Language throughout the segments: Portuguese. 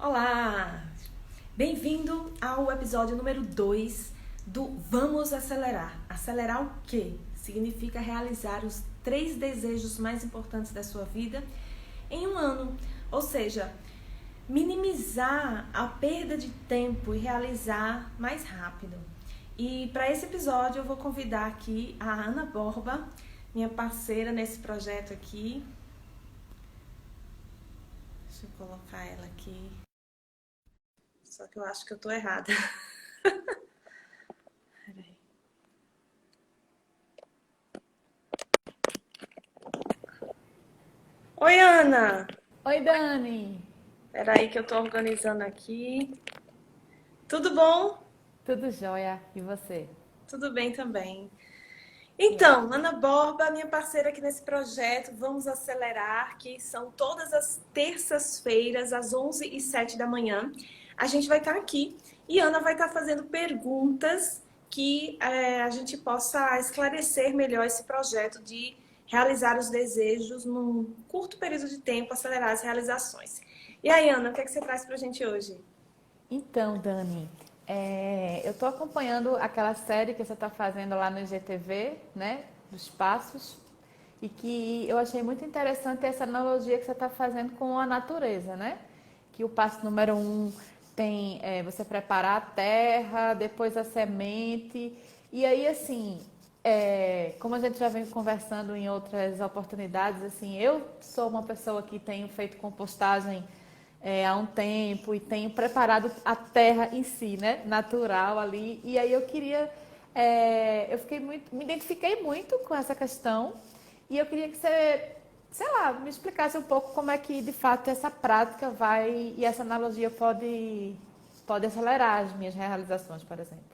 Olá! Bem-vindo ao episódio número 2 do Vamos Acelerar. Acelerar o quê? Significa realizar os 3 desejos mais importantes da sua vida em um ano. Ou seja, minimizar a perda de tempo e realizar mais rápido. E para esse episódio eu vou convidar aqui a Ana Borba, minha parceira nesse projeto aqui. Deixa eu colocar ela aqui. Só que eu acho que eu tô errada. Peraí. Oi, Ana! Oi, Dani! Peraí que eu tô organizando aqui. Tudo bom? Tudo jóia? E você? Tudo bem também. Que Então, ótimo. Ana Borba, minha parceira aqui nesse projeto, Vamos Acelerar, que são todas as terças-feiras, às 11h07 da manhã. A gente vai estar aqui e Ana vai estar fazendo perguntas que a gente possa esclarecer melhor esse projeto de realizar os desejos num curto período de tempo, acelerar as realizações. E aí, Ana, o que é que você traz pra gente hoje? Então, Dani, eu estou acompanhando aquela série que você está fazendo lá no IGTV, né? Dos passos, e que eu achei muito interessante essa analogia que você está fazendo com a natureza, né? Que o passo número 1 tem você preparar a terra, depois a semente, e aí assim, como a gente já vem conversando em outras oportunidades, assim, eu sou uma pessoa que tenho feito compostagem há um tempo e tenho preparado a terra em si, né, natural ali. E aí eu fiquei muito, me identifiquei muito com essa questão e eu queria que você, sei lá, me explicasse um pouco como é que de fato essa prática vai e essa analogia pode acelerar as minhas realizações, por exemplo.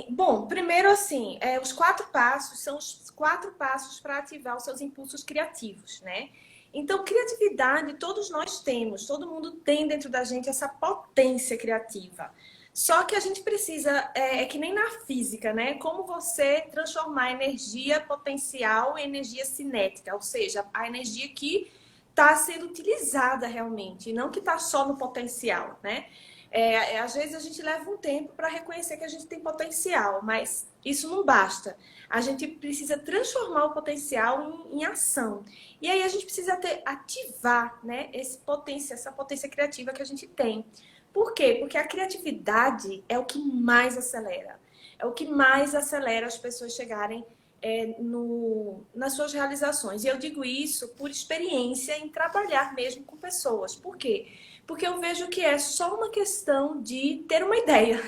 Bom, primeiro assim, os 4 passos são os 4 passos para ativar os seus impulsos criativos, né? Então, criatividade todos nós temos, todo mundo tem dentro da gente essa potência criativa. Só que a gente precisa, é que nem na física, né? Como você transformar energia potencial em energia cinética, ou seja, a energia que está sendo utilizada realmente, não que está só no potencial, né? Às vezes a gente leva um tempo para reconhecer que a gente tem potencial, mas isso não basta. A gente precisa transformar o potencial em ação. E aí a gente precisa ativar, né, essa potência criativa que a gente tem. Por quê? Porque a criatividade é o que mais acelera. É o que mais acelera as pessoas chegarem nas suas realizações. E eu digo isso por experiência em trabalhar mesmo com pessoas. Por quê? Porque eu vejo que é só uma questão de ter uma ideia.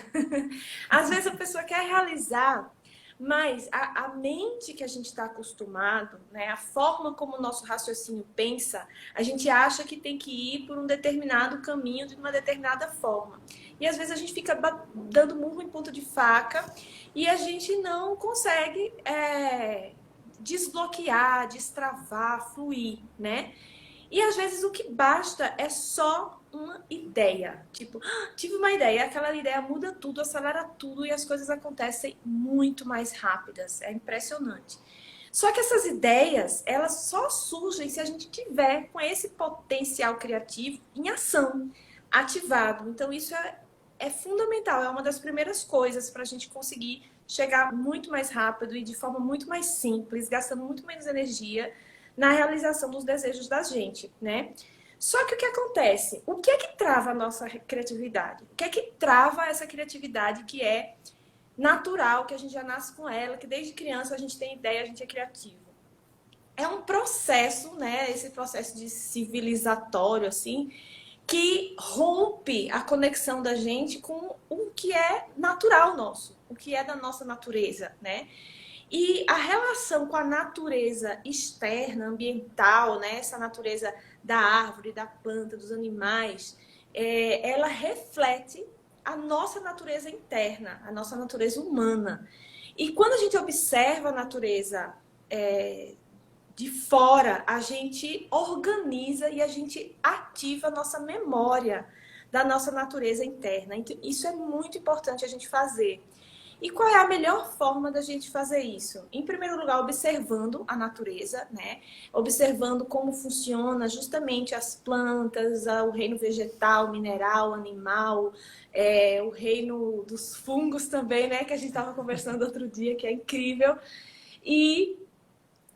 Às vezes a pessoa quer realizar, mas a mente que a gente está acostumado, né, a forma como o nosso raciocínio pensa, a gente acha que tem que ir por um determinado caminho de uma determinada forma. E às vezes a gente fica dando murro em ponta de faca e a gente não consegue desbloquear, destravar, fluir, né? E às vezes o que basta é só uma ideia. Tipo, tive uma ideia, aquela ideia muda tudo, acelera tudo e as coisas acontecem muito mais rápidas. É impressionante. Só que essas ideias, elas só surgem se a gente tiver com esse potencial criativo em ação, ativado. Então isso é fundamental, é uma das primeiras coisas para a gente conseguir chegar muito mais rápido e de forma muito mais simples, gastando muito menos energia na realização dos desejos da gente, né? Só que o que acontece? O que é que trava a nossa criatividade? O que é que trava essa criatividade que é natural, que a gente já nasce com ela, que desde criança a gente tem ideia, a gente é criativo? É um processo, né? Esse processo de civilizatório, assim, que rompe a conexão da gente com o que é natural nosso, o que é da nossa natureza, né? E a relação com a natureza externa, ambiental, né? Essa natureza da árvore, da planta, dos animais, ela reflete a nossa natureza interna, a nossa natureza humana. E quando a gente observa a natureza de fora, a gente organiza e a gente ativa a nossa memória da nossa natureza interna. Então, isso é muito importante a gente fazer. E qual é a melhor forma da gente fazer isso? Em primeiro lugar, observando a natureza, né? Observando como funciona justamente as plantas, o reino vegetal, mineral, animal, o reino dos fungos também, né? Que a gente estava conversando outro dia, que é incrível. E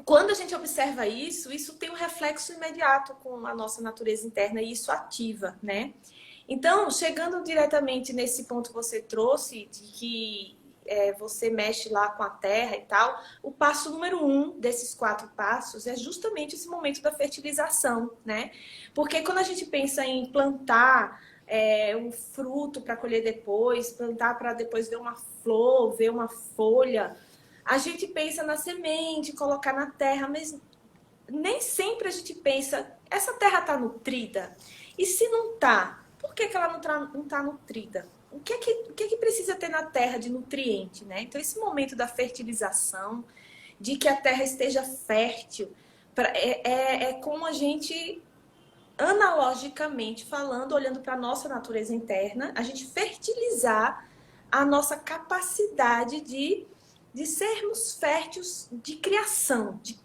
quando a gente observa isso, isso tem um reflexo imediato com a nossa natureza interna e isso ativa, né? Então, chegando diretamente nesse ponto que você trouxe, de que você mexe lá com a terra e tal, o passo número 1 desses 4 passos é justamente esse momento da fertilização, né? Porque quando a gente pensa em plantar um fruto para colher depois, plantar para depois ver uma flor, ver uma folha, a gente pensa na semente, colocar na terra, mas nem sempre a gente pensa, essa terra está nutrida? E se não está, por que ela não tá nutrida? O que precisa ter na terra de nutriente, né? Então, esse momento da fertilização, de que a terra esteja fértil, é como a gente, analogicamente falando, olhando para a nossa natureza interna, a gente fertilizar a nossa capacidade de sermos férteis de criação, de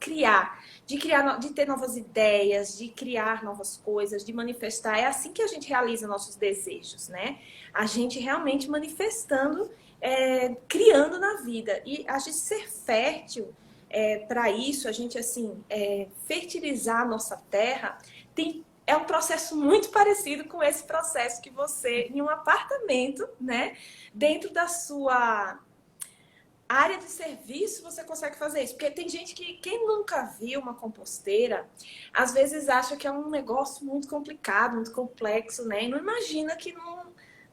ter novas ideias, de criar novas coisas, de manifestar. É assim que a gente realiza nossos desejos, né? A gente realmente manifestando, criando na vida. E a gente ser fértil, para isso, a gente assim fertilizar a nossa terra, é um processo muito parecido com esse processo que você, em um apartamento, né, dentro da sua área de serviço, você consegue fazer isso. Porque tem gente que, quem nunca viu uma composteira, às vezes acha que é um negócio muito complicado, muito complexo, né? E não imagina que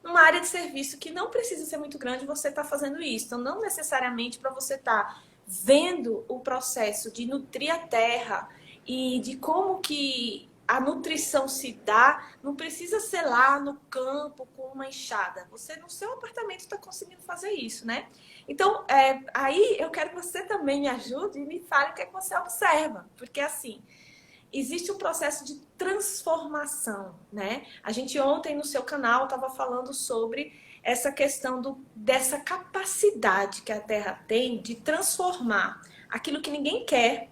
numa área de serviço que não precisa ser muito grande, você está fazendo isso. Então, não necessariamente para você estar vendo o processo de nutrir a terra e de como que a nutrição se dá, não precisa ser lá no campo com uma enxada. Você, no seu apartamento, está conseguindo fazer isso, né? Então, aí eu quero que você também me ajude e me fale o que é que você observa. Porque, assim, existe um processo de transformação, né? A gente ontem no seu canal estava falando sobre essa questão dessa capacidade que a Terra tem de transformar aquilo que ninguém quer,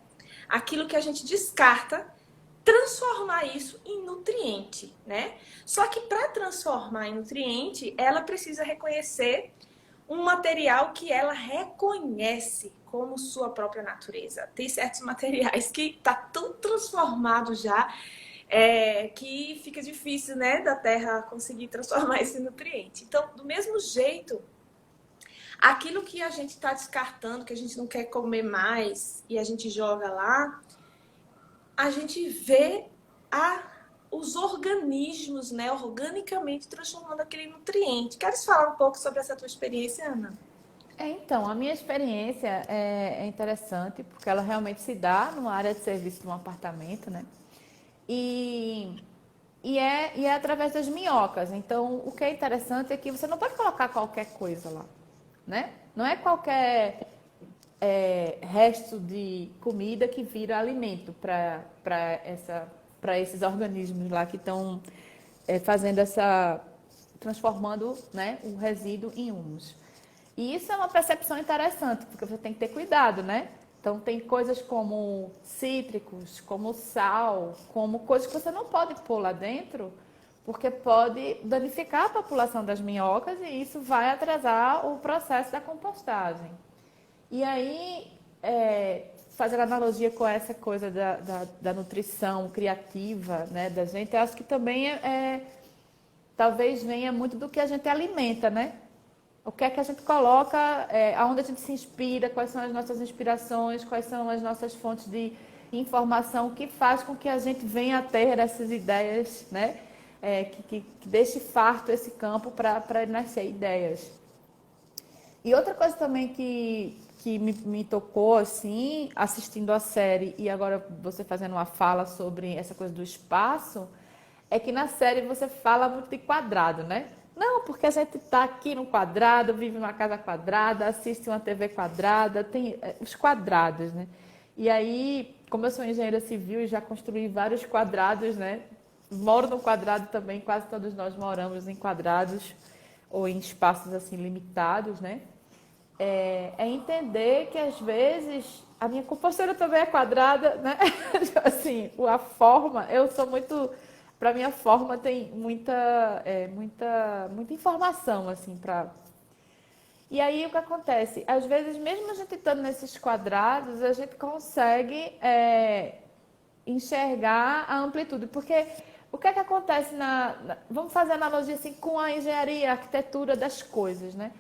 aquilo que a gente descarta, transformar isso em nutriente, né? Só que para transformar em nutriente, ela precisa reconhecer um material que ela reconhece como sua própria natureza. Tem certos materiais que tá tão transformado já, que fica difícil, né, da terra conseguir transformar esse nutriente. Então, do mesmo jeito, aquilo que a gente está descartando, que a gente não quer comer mais e a gente joga lá, a gente vê os organismos, né, organicamente transformando aquele nutriente. Queres falar um pouco sobre essa tua experiência, Ana? Então, a minha experiência é interessante, porque ela realmente se dá numa área de serviço de um apartamento, né? E, e é através das minhocas. Então, o que é interessante é que você não pode colocar qualquer coisa lá, né? Não é qualquer resto de comida que vira alimento para esses organismos lá que estão fazendo transformando, né, o resíduo em humus. E isso é uma percepção interessante, porque você tem que ter cuidado, né? Então, tem coisas como cítricos, como sal, como coisas que você não pode pôr lá dentro, porque pode danificar a população das minhocas e isso vai atrasar o processo da compostagem. E aí, fazendo analogia com essa coisa da nutrição criativa, né, da gente, eu acho que também talvez venha muito do que a gente alimenta, né? O que é que a gente coloca, aonde a gente se inspira, quais são as nossas inspirações, quais são as nossas fontes de informação, que faz com que a gente venha a ter essas ideias, né? Que deixe farto esse campo para nascer ideias. E outra coisa também que me tocou, assim, assistindo a série e agora você fazendo uma fala sobre essa coisa do espaço, é que na série você fala muito de quadrado, né? Não, porque a gente está aqui no quadrado, vive numa casa quadrada, assiste uma TV quadrada, tem os quadrados, né? E aí, como eu sou engenheira civil e já construí vários quadrados, né? Moro no quadrado também, quase todos nós moramos em quadrados ou em espaços assim limitados, né? é entender que às vezes a minha compostura também é quadrada, né? Assim, a forma, eu sou muito, para mim a forma tem muita informação assim para. E aí o que acontece? Às vezes, mesmo a gente estando nesses quadrados, a gente consegue enxergar a amplitude, porque o que é que acontece vamos fazer analogia assim com a engenharia, a arquitetura das coisas, né?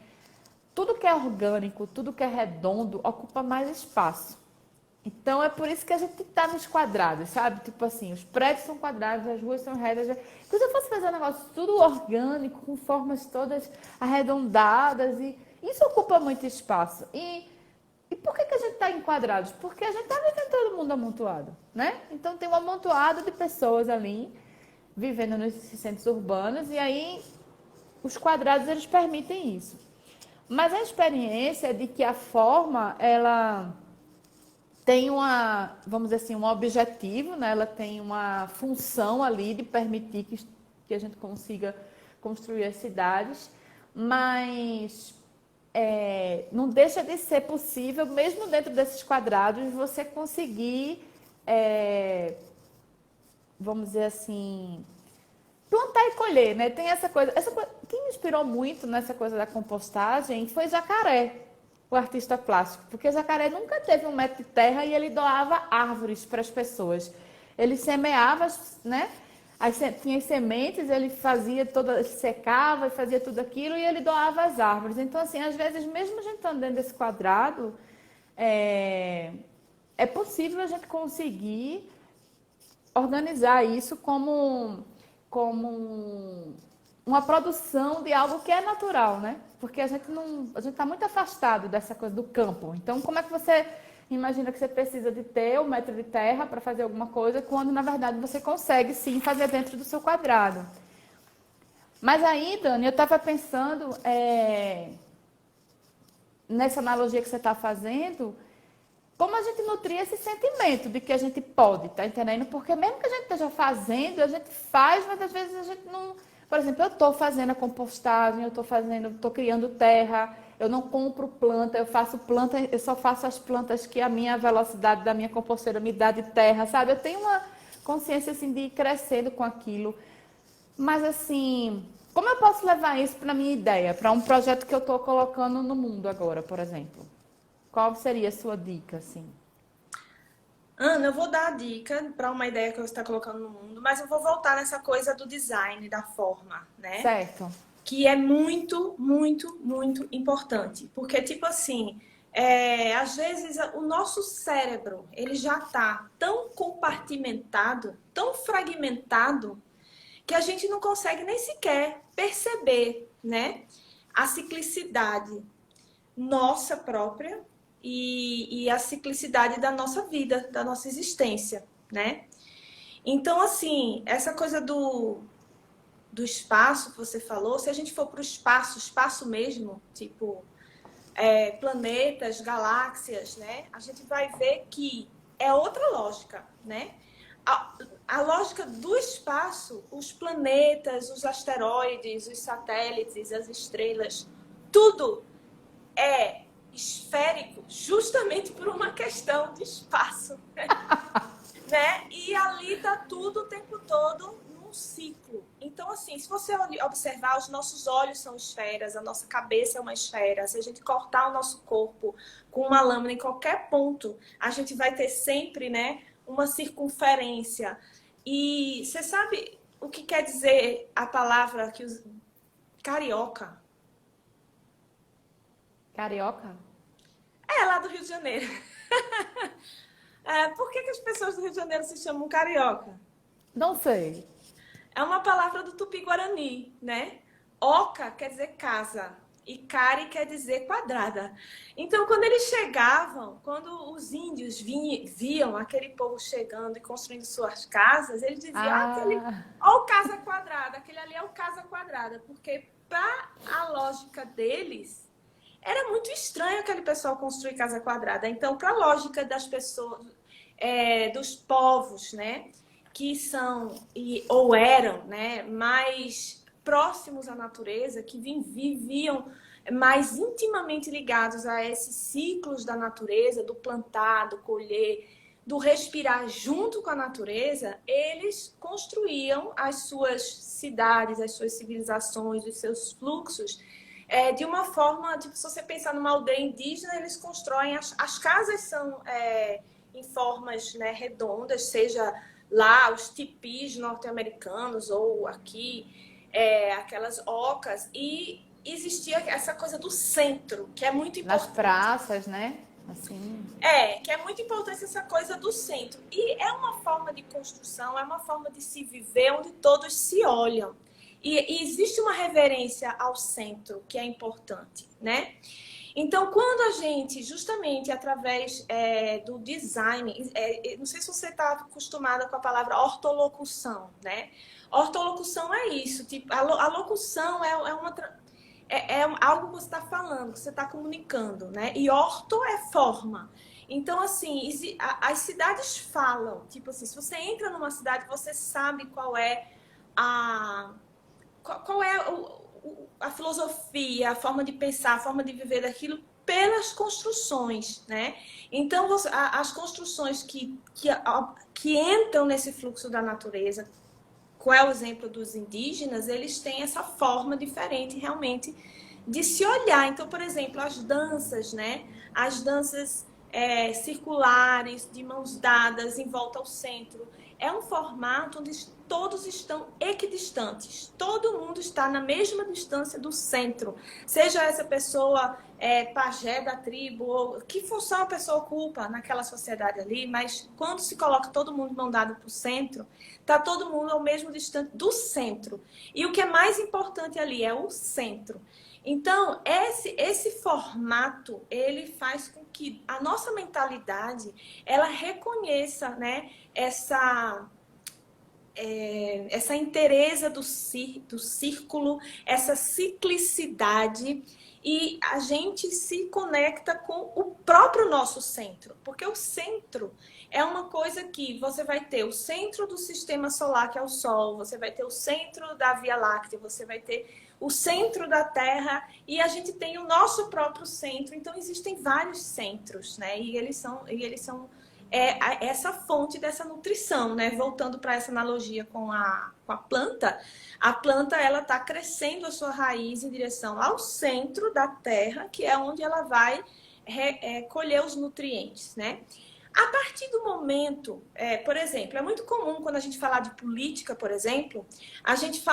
Tudo que é orgânico, tudo que é redondo, ocupa mais espaço. Então é por isso que a gente está nos quadrados, sabe? Tipo assim, os prédios são quadrados, as ruas são retas. Então, se eu fosse fazer um negócio tudo orgânico, com formas todas arredondadas, e isso ocupa muito espaço. E por que a gente está em quadrados? Porque a gente está vivendo todo mundo amontoado, né? Então tem um amontoado de pessoas ali, vivendo nesses centros urbanos, e aí os quadrados eles permitem isso. Mas a experiência de que a forma, ela tem vamos dizer assim, um objetivo, né? Ela tem uma função ali de permitir que a gente consiga construir as cidades, mas não deixa de ser possível, mesmo dentro desses quadrados, você conseguir, vamos dizer assim, plantar e colher, né? Tem quem me inspirou muito nessa coisa da compostagem foi Jacaré, o artista plástico, porque Jacaré nunca teve um metro de terra e ele doava árvores para as pessoas. Ele semeava, né? Tinha as sementes, ele secava e fazia tudo aquilo e ele doava as árvores. Então, assim, às vezes, mesmo a gente estando dentro desse quadrado, é possível a gente conseguir organizar isso como uma produção de algo que é natural, né? Porque a gente está muito afastado dessa coisa do campo. Então, como é que você imagina que você precisa de ter 1 metro de terra para fazer alguma coisa, quando na verdade você consegue sim fazer dentro do seu quadrado? Mas aí, Dani, eu estava pensando nessa analogia que você está fazendo, como a gente nutrir esse sentimento de que a gente pode, tá entendendo? Porque mesmo que a gente esteja fazendo, a gente faz, mas às vezes a gente não. Por exemplo, eu estou fazendo a compostagem, estou criando terra, eu não compro planta, eu só faço as plantas que a minha velocidade da minha composteira me dá de terra, sabe? Eu tenho uma consciência assim de ir crescendo com aquilo. Mas assim, como eu posso levar isso para a minha ideia, para um projeto que eu estou colocando no mundo agora, por exemplo? Qual seria a sua dica, assim? Ana, eu vou dar a dica para uma ideia que você está colocando no mundo, mas eu vou voltar nessa coisa do design, da forma, né? Certo. Que é muito, muito, muito importante. Porque, tipo assim, às vezes o nosso cérebro, ele já está tão compartimentado, tão fragmentado, que a gente não consegue nem sequer perceber, né? A ciclicidade nossa própria e a ciclicidade da nossa vida, da nossa existência, né? Então, assim, essa coisa do espaço que você falou, se a gente for para o espaço mesmo, tipo planetas, galáxias, né? A gente vai ver que é outra lógica, né? A lógica do espaço, os planetas, os asteroides, os satélites, as estrelas, tudo é esférico justamente por uma questão de espaço, né? E ali tá tudo o tempo todo num ciclo. Então, assim, se você observar, os nossos olhos são esferas, a nossa cabeça é uma esfera. Se a gente cortar o nosso corpo com uma lâmina em qualquer ponto, a gente vai ter sempre, né, uma circunferência. E você sabe o que quer dizer a palavra carioca? Carioca? É lá do Rio de Janeiro. Por que as pessoas do Rio de Janeiro se chamam carioca? Não sei. É uma palavra do Tupi-Guarani, né? Oca quer dizer casa e cari quer dizer quadrada. Então, quando eles chegavam, quando os índios viam aquele povo chegando e construindo suas casas, eles diziam, ó o casa quadrada, aquele ali é o casa quadrada, porque para a lógica deles, era muito estranho aquele pessoal construir casa quadrada. Então, para a lógica das pessoas, dos povos, né, que são ou eram, né, mais próximos à natureza, que viviam mais intimamente ligados a esses ciclos da natureza, do plantar, do colher, do respirar junto com a natureza, eles construíam as suas cidades, as suas civilizações, os seus fluxos, de uma forma, tipo, se você pensar numa aldeia indígena, eles constroem, as casas são em formas, né, redondas, seja lá os tipis norte-americanos ou aqui, aquelas ocas, e existia essa coisa do centro, que é muito Nas importante. praças, né? Assim. Que é muito importante essa coisa do centro. E é uma forma de construção, é uma forma de se viver onde todos se olham. E existe uma reverência ao centro, que é importante, né? Então, quando a gente, justamente através do design, não sei se você está acostumada com a palavra ortolocução, né? Ortolocução é isso, tipo, a locução é algo que você está falando, que você está comunicando, né? E orto é forma. Então, assim, as cidades falam. Tipo assim, se você entra numa cidade, você sabe qual é a filosofia, a forma de pensar, a forma de viver daquilo pelas construções, né? Então, as construções que entram nesse fluxo da natureza, qual é o exemplo dos indígenas, eles têm essa forma diferente realmente de se olhar. Então, por exemplo, as danças, né? As danças circulares, de mãos dadas em volta ao centro. É um formato onde todos estão equidistantes. Todo mundo está na mesma distância do centro. Seja essa pessoa pajé da tribo, ou que função a pessoa ocupa naquela sociedade ali, mas quando se coloca todo mundo mão dada para o centro, está todo mundo ao mesmo distante do centro. E o que é mais importante ali é o centro. Então, esse formato, ele faz com que a nossa mentalidade, ela reconheça, né, essa inteireza do círculo, essa ciclicidade, e a gente se conecta com o próprio nosso centro, porque o centro é uma coisa que você vai ter o centro do sistema solar, que é o Sol, você vai ter o centro da Via Láctea, você vai ter o centro da Terra, e a gente tem o nosso próprio centro. Então existem vários centros, né? E eles são essa fonte dessa nutrição, né? Voltando para essa analogia com a planta, a planta ela está crescendo a sua raiz em direção ao centro da terra, que é onde ela vai colher os nutrientes, né? A partir do momento, por exemplo, é muito comum quando a gente falar de política, por exemplo, a gente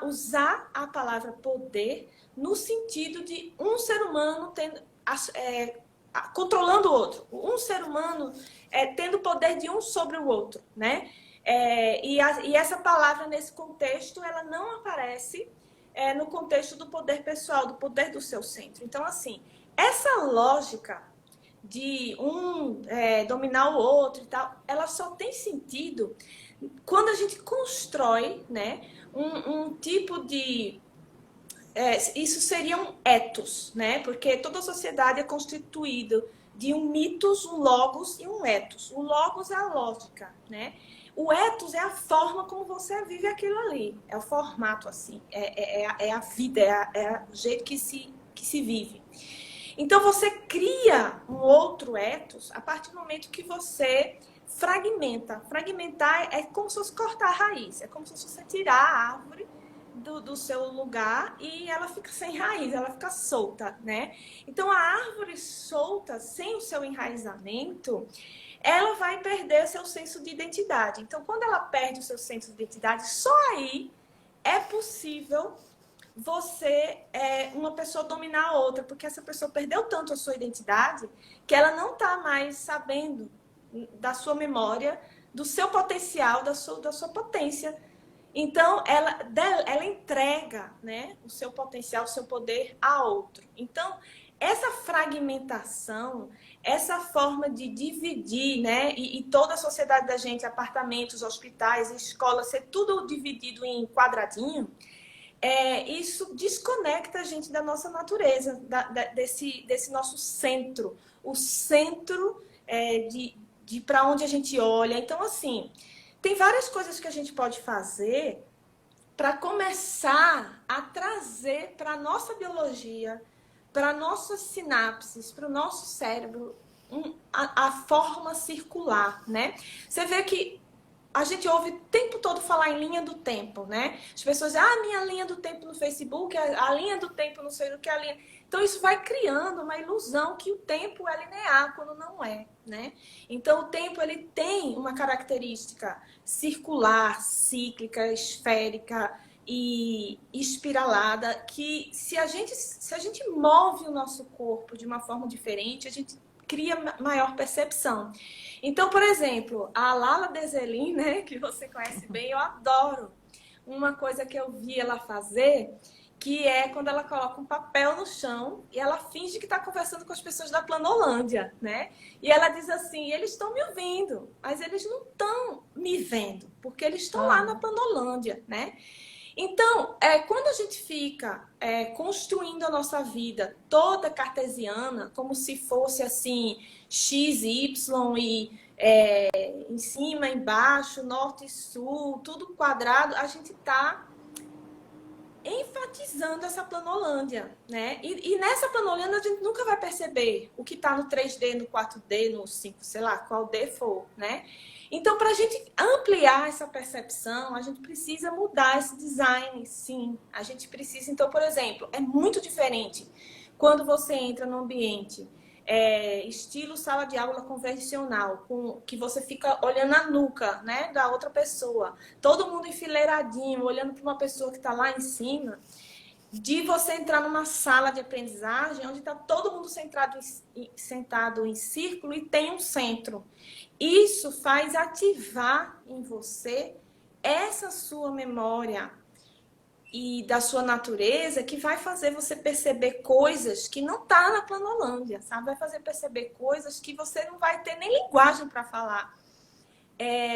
usar a palavra poder no sentido de um ser humano controlando o outro, um ser humano tendo poder de um sobre o outro, né? E essa palavra, nesse contexto, ela não aparece no contexto do poder pessoal, do poder do seu centro. Então, assim, essa lógica de dominar o outro e tal, ela só tem sentido quando a gente constrói, né, um tipo de... isso seria um ethos, né? Porque toda a sociedade é constituída de um mitos, um logos e um ethos. O logos é a lógica, né? O ethos é a forma como você vive aquilo ali. É o formato, assim. É a vida, é o jeito que se vive. Então, você cria um outro ethos a partir do momento que você fragmenta. Fragmentar é como se fosse cortar a raiz. É como se você tirar a árvore do seu lugar e ela fica sem raiz, ela fica solta, né? Então, a árvore solta, sem o seu enraizamento, ela vai perder seu senso de identidade. Então, quando ela perde o seu senso de identidade, só aí é possível uma pessoa dominar a outra, porque essa pessoa perdeu tanto a sua identidade que ela não está mais sabendo da sua memória, do seu potencial, da sua potência. Então, ela entrega, né, o seu potencial, o seu poder a outro. Então, essa fragmentação, essa forma de dividir, né, e toda a sociedade da gente, apartamentos, hospitais, escolas, ser tudo dividido em quadradinho, isso desconecta a gente da nossa natureza, desse nosso centro, o centro de para onde a gente olha. Então, assim, tem várias coisas que a gente pode fazer para começar a trazer para a nossa biologia, para nossas sinapses, para o nosso cérebro, a forma circular, né? Você vê que a gente ouve o tempo todo falar em linha do tempo, né? As pessoas dizem, minha linha do tempo no Facebook, a linha do tempo não sei o que, a linha... Então, isso vai criando uma ilusão que o tempo é linear, quando não é, né? Então, o tempo, ele tem uma característica circular, cíclica, esférica e espiralada, que se a gente move o nosso corpo de uma forma diferente, a gente cria maior percepção. Então, por exemplo, a Lala Deselin, né, que você conhece bem, eu adoro. Uma coisa que eu vi ela fazer, que é quando ela coloca um papel no chão e ela finge que está conversando com as pessoas da Planolândia, né? E ela diz assim, eles estão me ouvindo, mas eles não estão me vendo, porque eles estão lá na Planolândia, né? Então, quando a gente fica construindo a nossa vida toda cartesiana, como se fosse assim, X, Y e em cima, embaixo, norte e sul, tudo quadrado, a gente está enfatizando essa planolândia, né? E nessa planolândia a gente nunca vai perceber o que está no 3D, no 4D, no 5, sei lá, qual D for, né? Então, para a gente ampliar essa percepção, a gente precisa mudar esse design, sim. A gente precisa, então, por exemplo, é muito diferente quando você entra no ambiente estilo sala de aula convencional, que você fica olhando a nuca, né, da outra pessoa, todo mundo enfileiradinho, olhando para uma pessoa que está lá em cima, de você entrar numa sala de aprendizagem onde está todo mundo sentado em círculo e tem um centro. Isso faz ativar em você essa sua memória e da sua natureza, que vai fazer você perceber coisas que não tá na Planolândia, sabe? Vai fazer perceber coisas que você não vai ter nem linguagem para falar,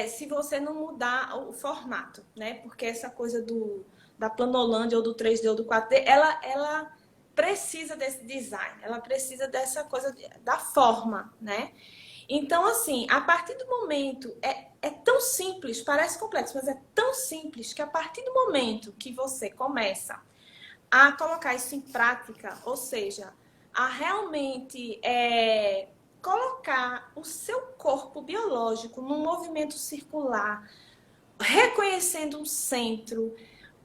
se você não mudar o formato, né? Porque essa coisa da Planolândia ou do 3D ou do 4D, ela precisa desse design, ela precisa dessa coisa da forma, né? Então, assim, a partir do momento, é tão simples, parece complexo, mas é tão simples que a partir do momento que você começa a colocar isso em prática, ou seja, a realmente colocar o seu corpo biológico num movimento circular, reconhecendo um centro,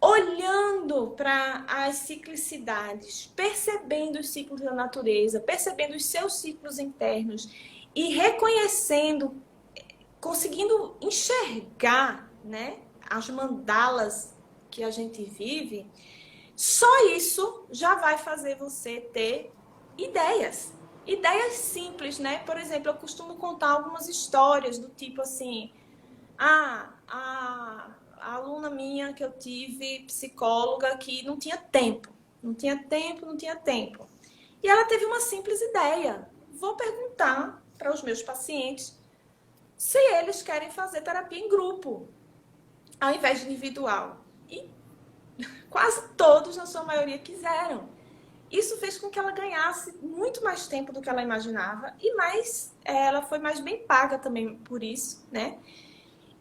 olhando para as ciclicidades, percebendo os ciclos da natureza, percebendo os seus ciclos internos e reconhecendo, conseguindo enxergar, né, as mandalas que a gente vive, só isso já vai fazer você ter ideias. Ideias simples, né? Por exemplo, eu costumo contar algumas histórias do tipo assim, a aluna minha que eu tive, psicóloga, que não tinha tempo. Não tinha tempo, não tinha tempo. E ela teve uma simples ideia. Vou perguntar para os meus pacientes se eles querem fazer terapia em grupo, ao invés de individual. E quase todos, na sua maioria, quiseram. Isso fez com que ela ganhasse muito mais tempo do que ela imaginava e ela foi mais bem paga também por isso, né?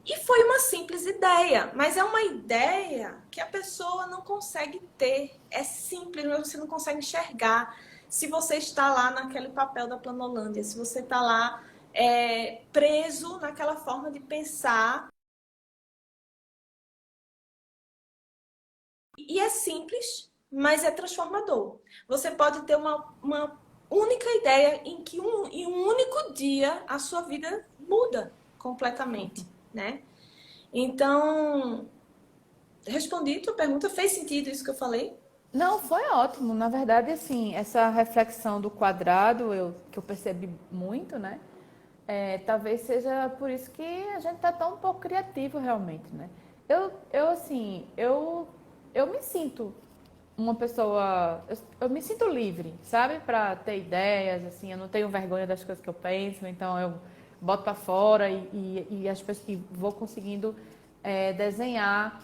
E foi uma simples ideia, mas é uma ideia que a pessoa não consegue ter. É simples, mas você não consegue enxergar se você está lá naquele papel da Planolândia, se você está lá preso naquela forma de pensar. E é simples, mas é transformador. Você pode ter uma única ideia em um único dia a sua vida muda completamente, né? Então, respondi tua pergunta. Fez sentido isso que eu falei? Não, foi ótimo. Na verdade, assim, essa reflexão do quadrado, que eu percebi muito, né? Talvez seja por isso que a gente tá tão um pouco criativo realmente, né? Assim, eu me sinto uma pessoa, eu me sinto livre, sabe? Para ter ideias, assim, eu não tenho vergonha das coisas que eu penso, então eu boto para fora e as pessoas e vou conseguindo desenhar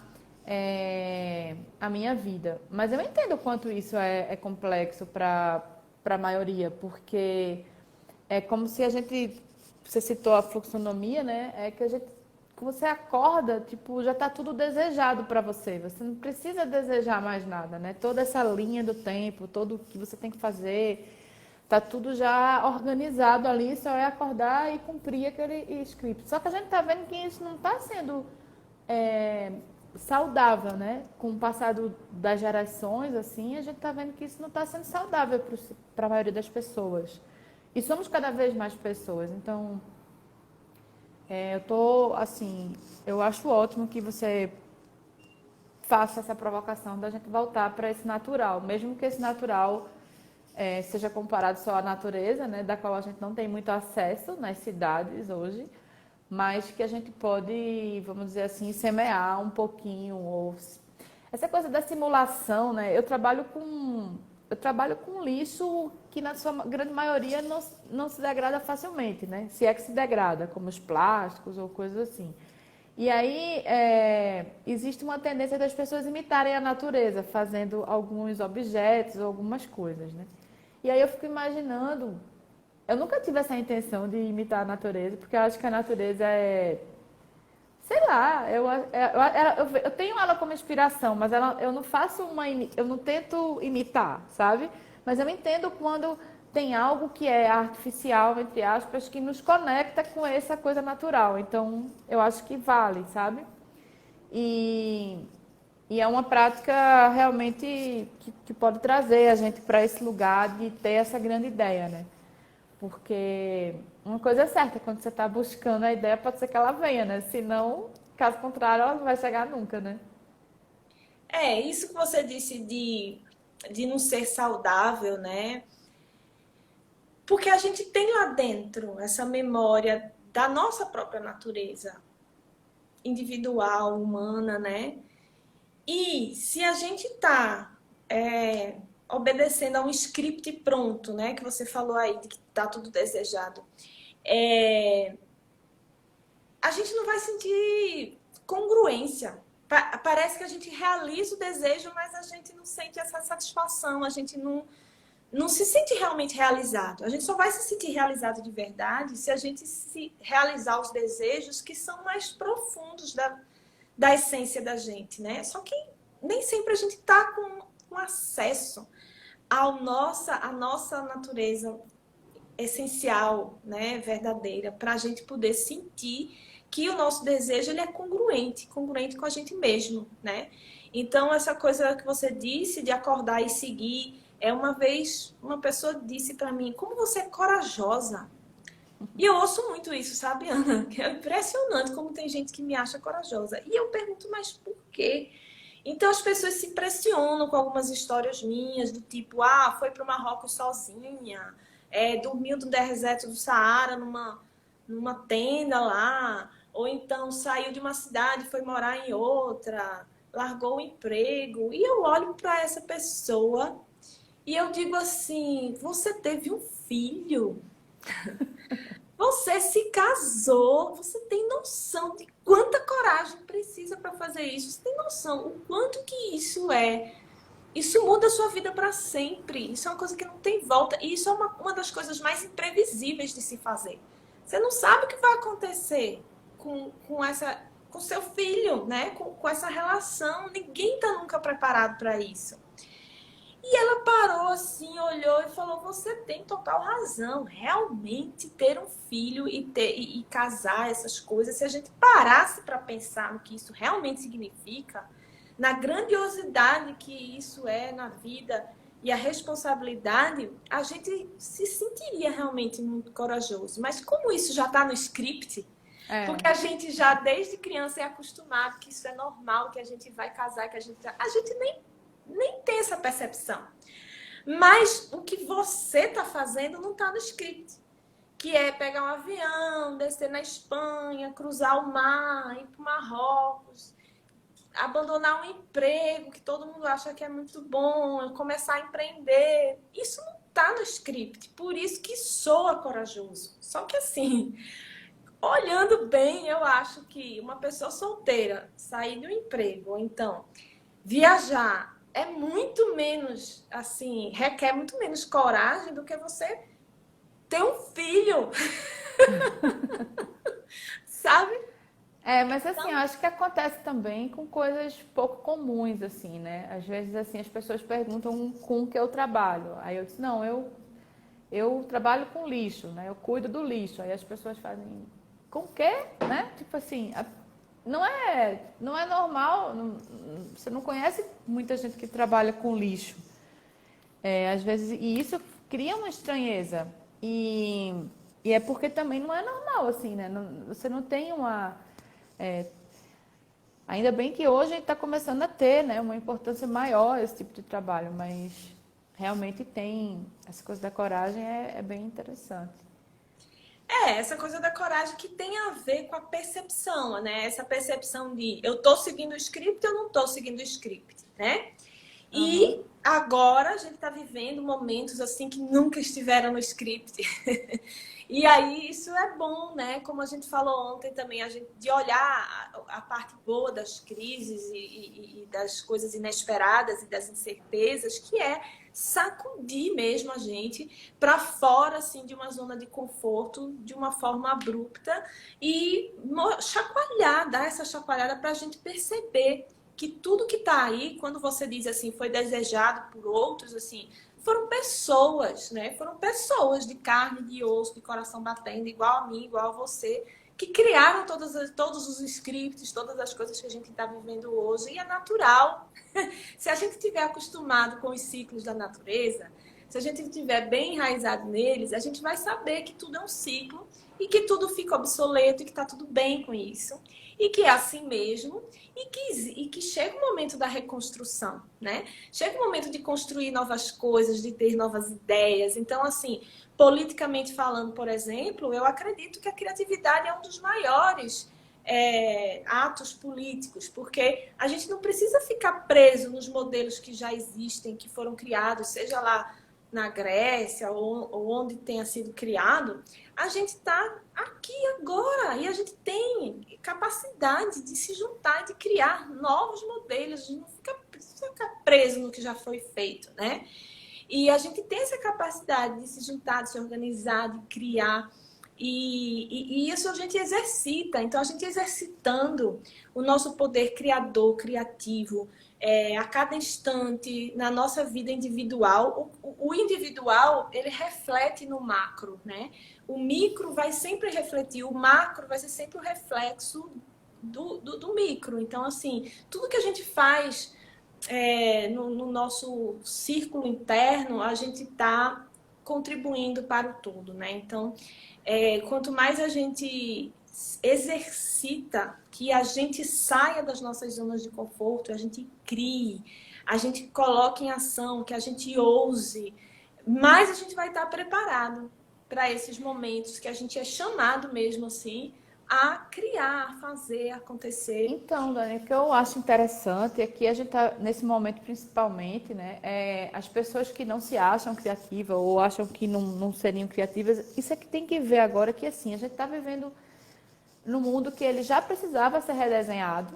a minha vida. Mas eu entendo o quanto isso é complexo para a maioria, porque é como se a gente, você citou a fluxonomia, né? É que a gente você acorda, tipo, já tá tudo desejado para você. Você não precisa desejar mais nada, né? Toda essa linha do tempo, todo o que você tem que fazer, tá tudo já organizado ali, só é acordar e cumprir aquele script. Só que a gente tá vendo que isso não tá sendo é, saudável, né? Com o passar das gerações, assim, a gente tá vendo que isso não tá sendo saudável para a maioria das pessoas. E somos cada vez mais pessoas, então eu tô, assim, eu acho ótimo que você faça essa provocação da gente voltar para esse natural, mesmo que esse natural seja comparado só à natureza, né, da qual a gente não tem muito acesso nas cidades hoje, mas que a gente pode, vamos dizer assim, semear um pouquinho. Ou... Essa coisa da simulação, né? Eu trabalho com lixo que na sua grande maioria não se degrada facilmente, né? Se é que se degrada, como os plásticos ou coisas assim. E aí existe uma tendência das pessoas imitarem a natureza, fazendo alguns objetos ou algumas coisas, né? E aí eu fico imaginando, eu nunca tive essa intenção de imitar a natureza, porque eu acho que a natureza sei lá, eu tenho ela como inspiração, mas eu não faço eu não tento imitar, sabe? Mas eu entendo quando tem algo que é artificial, entre aspas, que nos conecta com essa coisa natural. Então, eu acho que vale, sabe? E, e é uma prática realmente que pode trazer a gente para esse lugar de ter essa grande ideia, né? Porque uma coisa é certa, quando você está buscando a ideia, pode ser que ela venha, né? Se não, caso contrário, ela não vai chegar nunca, né? Isso que você disse de não ser saudável, né? Porque a gente tem lá dentro essa memória da nossa própria natureza individual, humana, né? E se a gente tá obedecendo a um script pronto, né? Que você falou aí, de que tá tudo desejado, a gente não vai sentir congruência. Parece que a gente realiza o desejo, mas a gente não sente essa satisfação, a gente não se sente realmente realizado. A gente só vai se sentir realizado de verdade se a gente se realizar os desejos que são mais profundos da essência da gente, né? Só que nem sempre a gente está com acesso à nossa natureza essencial, né, verdadeira, para a gente poder sentir que o nosso desejo ele é congruente com a gente mesmo, né? Então, essa coisa que você disse de acordar e seguir, uma vez uma pessoa disse para mim, como você é corajosa. E eu ouço muito isso, sabe, Ana? É impressionante como tem gente que me acha corajosa. E eu pergunto, mas por quê? Então as pessoas se impressionam com algumas histórias minhas, do tipo, foi para o Marrocos sozinha, dormiu no deserto do Saara numa tenda lá, ou então saiu de uma cidade e foi morar em outra, largou o emprego. E eu olho para essa pessoa e eu digo assim, você teve um filho? Você se casou, você tem noção de quanta coragem precisa para fazer isso? Você tem noção o quanto que isso é? Isso muda a sua vida para sempre. Isso é uma coisa que não tem volta. E isso é uma das coisas mais imprevisíveis de se fazer. Você não sabe o que vai acontecer com seu filho, né? Com essa relação. Ninguém está nunca preparado para isso. E ela parou assim, olhou e falou, você tem total razão. Realmente ter um filho e casar, essas coisas, se a gente parasse para pensar no que isso realmente significa, na grandiosidade que isso é na vida e a responsabilidade, a gente se sentiria realmente muito corajoso. Mas como isso já está no script, porque a gente já desde criança é acostumado que isso é normal, que a gente vai casar, que a gente nem tem essa percepção. Mas o que você está fazendo não está no script. Que é pegar um avião, descer na Espanha, cruzar o mar, ir para o Marrocos, abandonar um emprego que todo mundo acha que é muito bom, começar a empreender. Isso não está no script. Por isso que soa corajoso. Só que assim, olhando bem, eu acho que uma pessoa solteira sair do emprego, ou então viajar, é muito menos, assim, requer muito menos coragem do que você ter um filho. Sabe? Mas assim, eu acho que acontece também com coisas pouco comuns, assim, né? Às vezes, assim, as pessoas perguntam com o que eu trabalho. Aí eu disse, não, eu trabalho com lixo, né? Eu cuido do lixo. Aí as pessoas fazem, com o quê? Né? Tipo assim, não é normal, você não conhece muita gente que trabalha com lixo. Às vezes, e isso cria uma estranheza. E é porque também não é normal, assim, né? Você não tem uma. é, Ainda bem que hoje está começando a ter, né, uma importância maior esse tipo de trabalho, mas realmente tem. Essa coisa da coragem é bem interessante. Essa coisa da coragem que tem a ver com a percepção, né? Essa percepção de eu tô seguindo o script, eu não tô seguindo o script, né? Aham. E agora a gente está vivendo momentos assim que nunca estiveram no script. E aí isso é bom, né? Como a gente falou ontem também, a gente de olhar a parte boa das crises e das coisas inesperadas e das incertezas, que é sacudir mesmo a gente para fora assim de uma zona de conforto de uma forma abrupta e chacoalhar, dar essa chacoalhada para a gente perceber que tudo que está aí, quando você diz assim, foi desejado por outros, assim, foram pessoas, né? Foram pessoas de carne, de osso, de coração batendo, igual a mim, igual a você, que criaram todos os scripts, todas as coisas que a gente está vivendo hoje. E é natural. Se a gente estiver acostumado com os ciclos da natureza, se a gente estiver bem enraizado neles, a gente vai saber que tudo é um ciclo e que tudo fica obsoleto e que está tudo bem com isso. E que é assim mesmo e que chega o momento da reconstrução, né? Chega o momento de construir novas coisas, de ter novas ideias. Então, assim, politicamente falando, por exemplo, eu acredito que a criatividade é um dos maiores atos políticos, porque a gente não precisa ficar preso nos modelos que já existem, que foram criados, seja lá na Grécia ou onde tenha sido criado, a gente está aqui agora e a gente tem capacidade de se juntar e de criar novos modelos, a gente não precisa ficar preso no que já foi feito, né? E a gente tem essa capacidade de se juntar, de se organizar, de criar. E isso a gente exercita. Então, a gente exercitando o nosso poder criador, criativo, a cada instante, na nossa vida individual. O individual, ele reflete no macro, né? O micro vai sempre refletir, o macro vai ser sempre o reflexo do micro. Então, assim, tudo que a gente faz no nosso círculo interno, a gente está contribuindo para o todo, né? Então, quanto mais a gente exercita que a gente saia das nossas zonas de conforto, a gente crie, a gente coloque em ação, que a gente ouse, mais a gente vai estar preparado para esses momentos que a gente é chamado mesmo assim a criar, a fazer acontecer. Então, Dani, o que eu acho interessante é que a gente está, nesse momento principalmente, né, as pessoas que não se acham criativas ou acham que não seriam criativas, isso é que tem que ver agora que, assim, a gente está vivendo num mundo que ele já precisava ser redesenhado,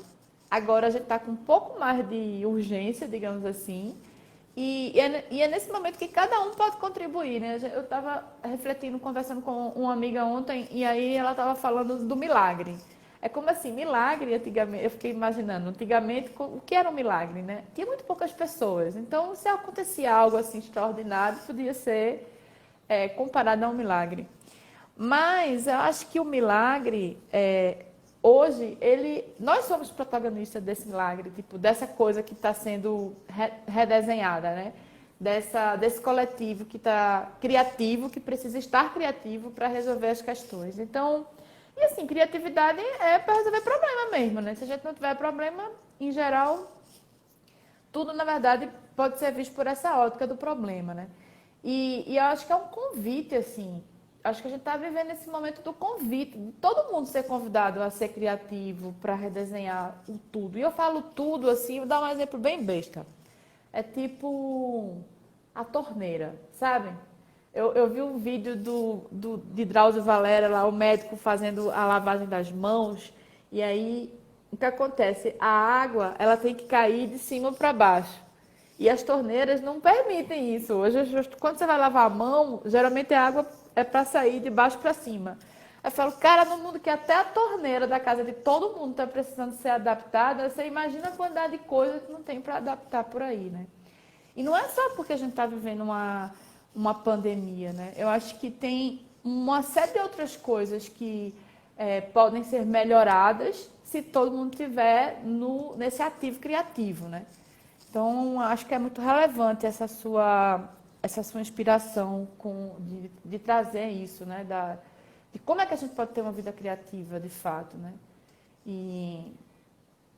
agora a gente está com um pouco mais de urgência, digamos assim, e é nesse momento que cada um pode contribuir, né? Eu estava refletindo, conversando com uma amiga ontem, e aí ela estava falando do milagre. É como assim, milagre, antigamente, eu fiquei imaginando, antigamente, o que era um milagre, né? Tinha muito poucas pessoas, então se acontecia algo assim extraordinário, podia ser comparado a um milagre. Mas eu acho que o milagre, hoje, nós somos protagonistas desse milagre, tipo, dessa coisa que está sendo redesenhada, né? Desse coletivo que está criativo, que precisa estar criativo para resolver as questões. Então, e assim, criatividade é para resolver problema mesmo, né? Se a gente não tiver problema, em geral, tudo, na verdade, pode ser visto por essa ótica do problema, né? E eu acho que é um convite, assim. Acho que a gente está vivendo esse momento do convite, de todo mundo ser convidado a ser criativo para redesenhar o tudo. E eu falo tudo assim, vou dar um exemplo bem besta. É tipo a torneira, sabe? Eu vi um vídeo de Drauzio Varela, lá, o médico fazendo a lavagem das mãos, e aí o que acontece? A água ela tem que cair de cima para baixo. E as torneiras não permitem isso. Hoje, quando você vai lavar a mão, geralmente a água é para sair de baixo para cima. Eu falo, cara, no mundo que até a torneira da casa de todo mundo está precisando ser adaptada, você imagina a quantidade de coisa que não tem para adaptar por aí, né? E não é só porque a gente está vivendo uma pandemia, né? Eu acho que tem uma série de outras coisas que podem ser melhoradas se todo mundo tiver nesse ativo criativo, né? Então, acho que é muito relevante essa sua inspiração de trazer isso, né? De como é que a gente pode ter uma vida criativa, de fato, né? E,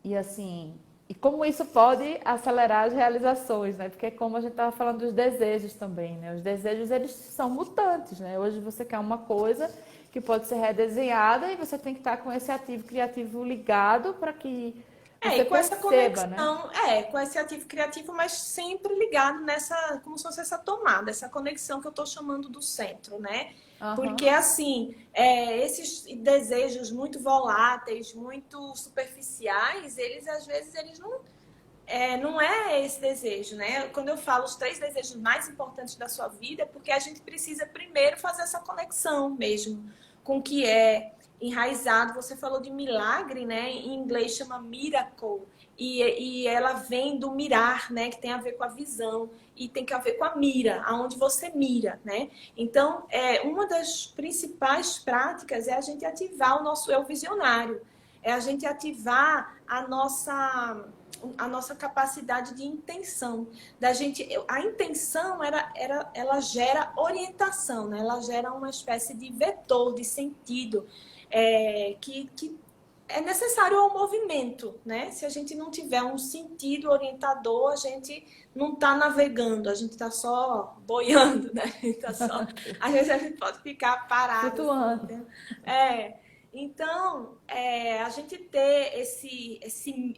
e assim, e como isso pode acelerar as realizações, né? Porque como a gente estava falando dos desejos também, né? Os desejos, eles são mutantes, né? Hoje você quer uma coisa que pode ser redesenhada e você tem que estar com esse ativo criativo ligado para que E você com essa perceba, né? conexão, com esse ativo criativo, mas sempre ligado nessa, como se fosse essa tomada, essa conexão que eu estou chamando do centro, né? Porque, Aham. assim, esses desejos muito voláteis, muito superficiais, eles, às vezes, eles não é esse desejo, né? Quando eu falo os 3 desejos mais importantes da sua vida, é porque a gente precisa primeiro fazer essa conexão mesmo com o que é enraizado. Você falou de milagre, né? Em inglês chama miracle. E ela vem do mirar, né? Que tem a ver com a visão e tem que ver com a mira, aonde você mira, né? Então, uma das principais práticas é a gente ativar o nosso eu visionário. É a gente ativar a nossa capacidade de intenção. A intenção ela gera orientação, né? Ela gera uma espécie de vetor, de sentido, que é necessário ao movimento, né? Se a gente não tiver um sentido orientador, a gente não está navegando, a gente está só boiando, né? Às vezes a gente pode ficar parado. Flutuando. Assim, então, a gente ter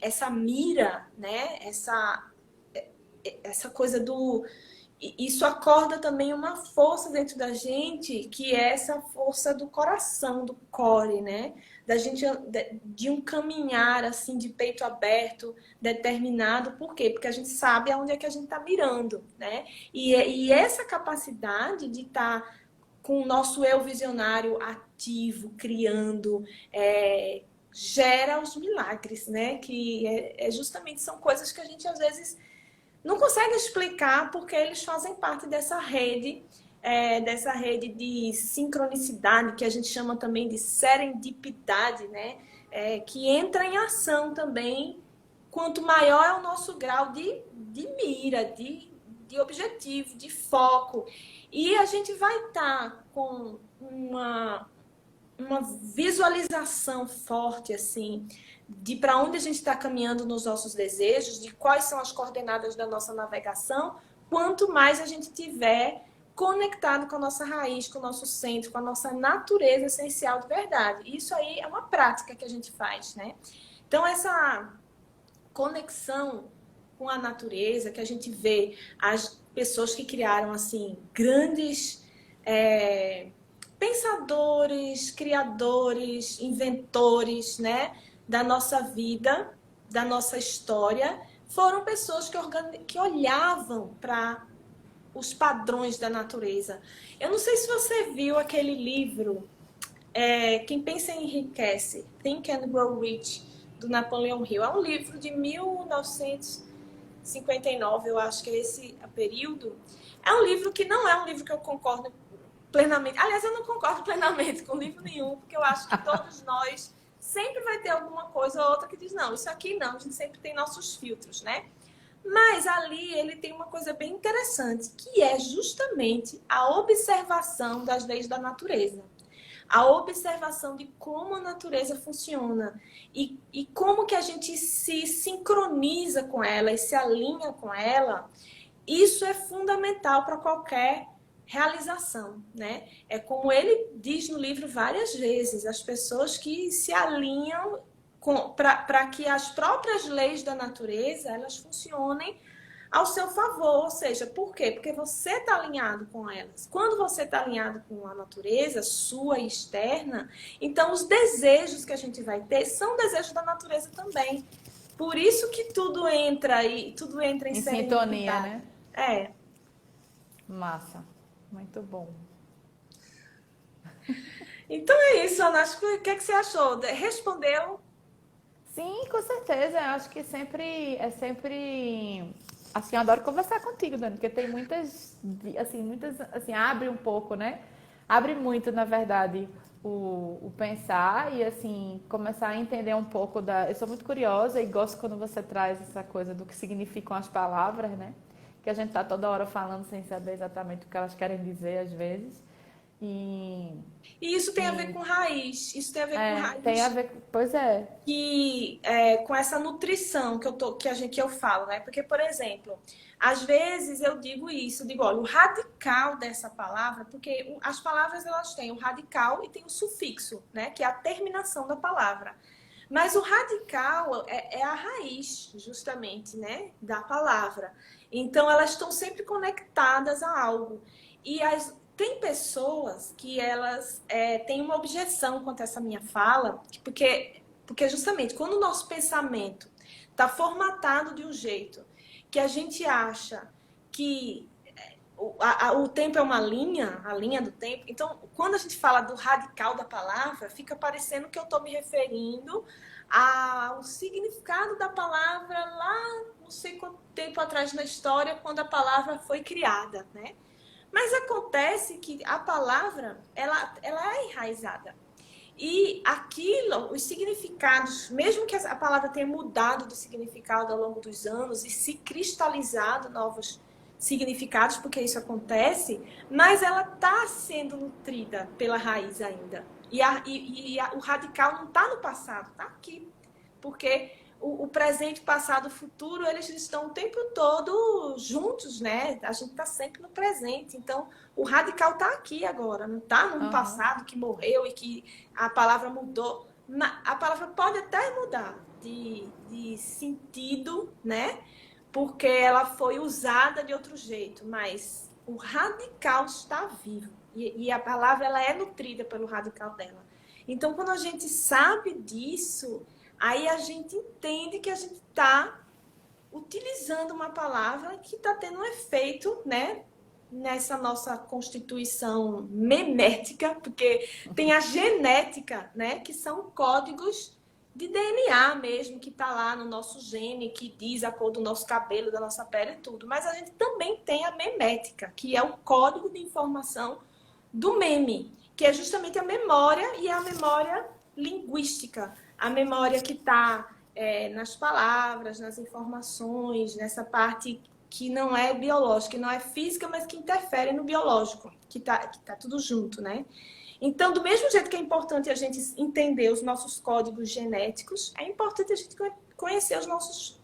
essa mira, né? Essa coisa do... Isso acorda também uma força dentro da gente, que é essa força do coração, do core, né? Da gente, de um caminhar, assim, de peito aberto, determinado. Por quê? Porque a gente sabe aonde é que a gente está mirando, né? E essa capacidade de estar com o nosso eu visionário ativo, criando, gera os milagres, né? Que justamente são coisas que a gente às vezes não consegue explicar porque eles fazem parte dessa rede de sincronicidade que a gente chama também de serendipidade, né? Que entra em ação também quanto maior é o nosso grau de mira, de objetivo, de foco. E a gente vai estar com uma visualização forte, assim, de para onde a gente está caminhando nos nossos desejos, de quais são as coordenadas da nossa navegação, quanto mais a gente tiver conectado com a nossa raiz, com o nosso centro, com a nossa natureza essencial de verdade. Isso aí é uma prática que a gente faz, né? Então, essa conexão com a natureza, que a gente vê as pessoas que criaram, assim, grandes pensadores, criadores, inventores, né, da nossa vida, da nossa história, foram pessoas que olhavam para os padrões da natureza. Eu não sei se você viu aquele livro, Quem Pensa Enriquece, Think and Grow Rich, do Napoleão Hill. É um livro de 1959, eu acho que é esse período. É um livro que não é um livro que eu concordo plenamente. Aliás, eu não concordo plenamente com livro nenhum, porque eu acho que todos nós sempre vai ter alguma coisa ou outra que diz, não, isso aqui não, a gente sempre tem nossos filtros, né? Mas ali ele tem uma coisa bem interessante, que é justamente a observação das leis da natureza. A observação de como a natureza funciona e como que a gente se sincroniza com ela e se alinha com ela. Isso é fundamental para qualquer realização, né? É como ele diz no livro várias vezes, as pessoas que se alinham para que as próprias leis da natureza elas funcionem ao seu favor, ou seja, por quê? Porque você está alinhado com elas. Quando você está alinhado com a natureza, sua e externa, então os desejos que a gente vai ter são desejos da natureza também. Por isso que tudo entra em Em sintonia, serendipidade. né? Massa. Muito bom. Então é isso, Ana. O que é que você achou? Respondeu? Sim, com certeza. Eu acho que sempre assim, eu adoro conversar contigo, Dani, porque tem muitas, assim, abre um pouco, né? Abre muito, na verdade, o pensar e, assim, começar a entender um pouco Eu sou muito curiosa e gosto quando você traz essa coisa do que significam as palavras, né? Que a gente tá toda hora falando sem saber exatamente o que elas querem dizer, às vezes. E, E isso tem a ver e com raiz. Isso tem a ver com tem a raiz ver, pois é. com essa nutrição que eu falo, né? Porque, por exemplo, às vezes eu digo isso, eu digo, olha, o radical dessa palavra, porque as palavras elas têm o radical e tem o sufixo, né? Que é a terminação da palavra. Mas o radical é a raiz, justamente, né? Da palavra. Então, elas estão sempre conectadas a algo. Tem pessoas que elas têm uma objeção quanto a essa minha fala, porque justamente quando o nosso pensamento está formatado de um jeito que a gente acha que o tempo é uma linha, a linha do tempo. Então, quando a gente fala do radical da palavra, fica parecendo que eu estou me referindo ao significado da palavra lá, não sei quanto tempo atrás na história, quando a palavra foi criada, né? Mas acontece que a palavra, ela é enraizada. E aquilo, os significados, mesmo que a palavra tenha mudado de significado ao longo dos anos e se cristalizado novos significados, porque isso acontece, mas ela está sendo nutrida pela raiz ainda. O radical não está no passado, está aqui. Porque o presente, passado, o futuro, eles estão o tempo todo juntos, né? A gente está sempre no presente. Então, o radical está aqui agora, não está num Aham. passado que morreu e que a palavra mudou. A palavra pode até mudar de sentido, né? Porque ela foi usada de outro jeito, mas o radical está vivo. E a palavra ela é nutrida pelo radical dela. Então, quando a gente sabe disso, aí a gente entende que a gente está utilizando uma palavra que está tendo um efeito, né? Nessa nossa constituição memética, porque tem a genética, né? Que são códigos de DNA mesmo, que está lá no nosso gene, que diz a cor do nosso cabelo, da nossa pele e tudo. Mas a gente também tem a memética, que é o código de informação do meme, que é justamente a memória e a memória linguística. A memória que está nas palavras, nas informações, nessa parte que não é biológica, que não é física, mas que interfere no biológico, que tá tudo junto, né? Então, do mesmo jeito que é importante a gente entender os nossos códigos genéticos, é importante a gente conhecer os nossos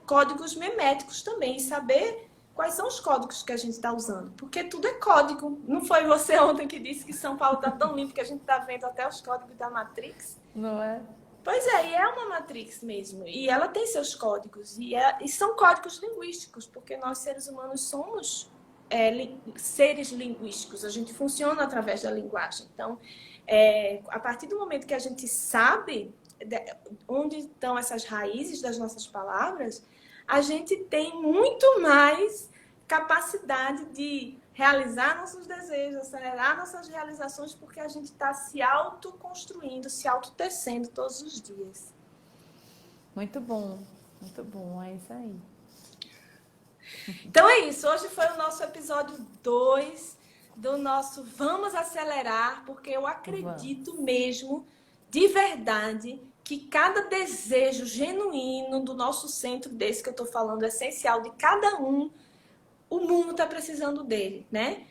códigos meméticos também, e saber quais são os códigos que a gente está usando. Porque tudo é código. Não foi você ontem que disse que São Paulo está tão limpo que a gente está vendo até os códigos da Matrix? Não é? Pois é, e é uma Matrix mesmo. E ela tem seus códigos. E são códigos linguísticos, porque nós, seres humanos, somos seres linguísticos. A gente funciona através da linguagem. Então, a partir do momento que a gente sabe onde estão essas raízes das nossas palavras, a gente tem muito mais capacidade de realizar nossos desejos, acelerar nossas realizações, porque a gente está se autoconstruindo, se autotecendo todos os dias. muito bom, é isso aí. Então é isso, hoje foi o nosso episódio 2 do nosso Vamos Acelerar, porque eu acredito mesmo, de verdade, que cada desejo genuíno do nosso centro desse que eu estou falando, essencial de cada um, o mundo está precisando dele, né?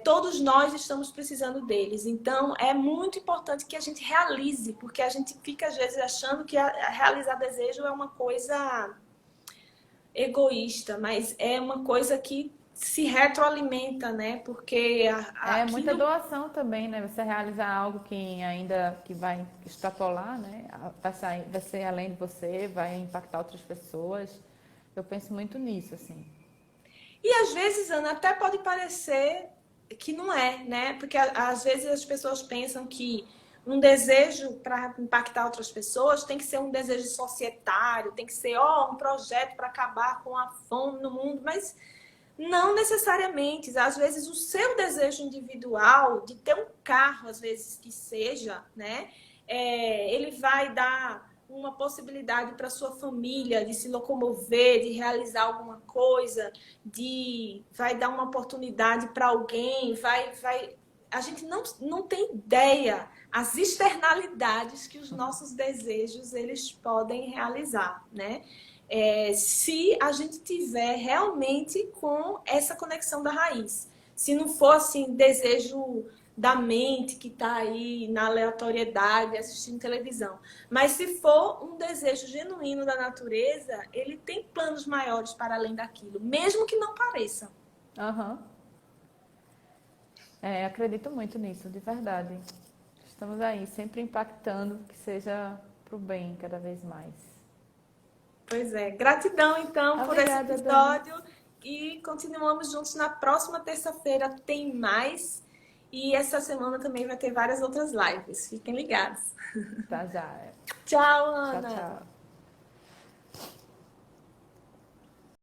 Todos nós estamos precisando deles. Então, é muito importante que a gente realize, porque a gente fica, às vezes, achando que realizar desejo é uma coisa egoísta, mas é uma coisa que se retroalimenta, né? Porque É muita aquilo doação também, né? Você realizar algo que ainda que vai extrapolar, né? Vai ser além de você, vai impactar outras pessoas. Eu penso muito nisso, assim. E às vezes, Ana, até pode parecer que não é, né? Porque às vezes as pessoas pensam que um desejo para impactar outras pessoas tem que ser um desejo societário, tem que ser um projeto para acabar com a fome no mundo, mas Não necessariamente. Às vezes o seu desejo individual de ter um carro, às vezes que seja, né? Ele vai dar uma possibilidade para sua família de se locomover, de realizar alguma coisa, vai dar uma oportunidade para alguém, vai. A gente não tem ideia as externalidades que os nossos desejos eles podem realizar, né? Se a gente tiver realmente com essa conexão da raiz. Se não for assim, desejo da mente que está aí na aleatoriedade, assistindo televisão. Mas se for um desejo genuíno da natureza, ele tem planos maiores para além daquilo, mesmo que não pareça. Aham. Acredito muito nisso, de verdade. Estamos aí, sempre impactando que seja para o bem cada vez mais. Pois é. Gratidão, então, por esse Obrigada, Dani. episódio. E continuamos juntos na próxima terça-feira. Tem mais. E essa semana também vai ter várias outras lives. Fiquem ligados. Tá já. Tchau, Tchau, Ana. tchau.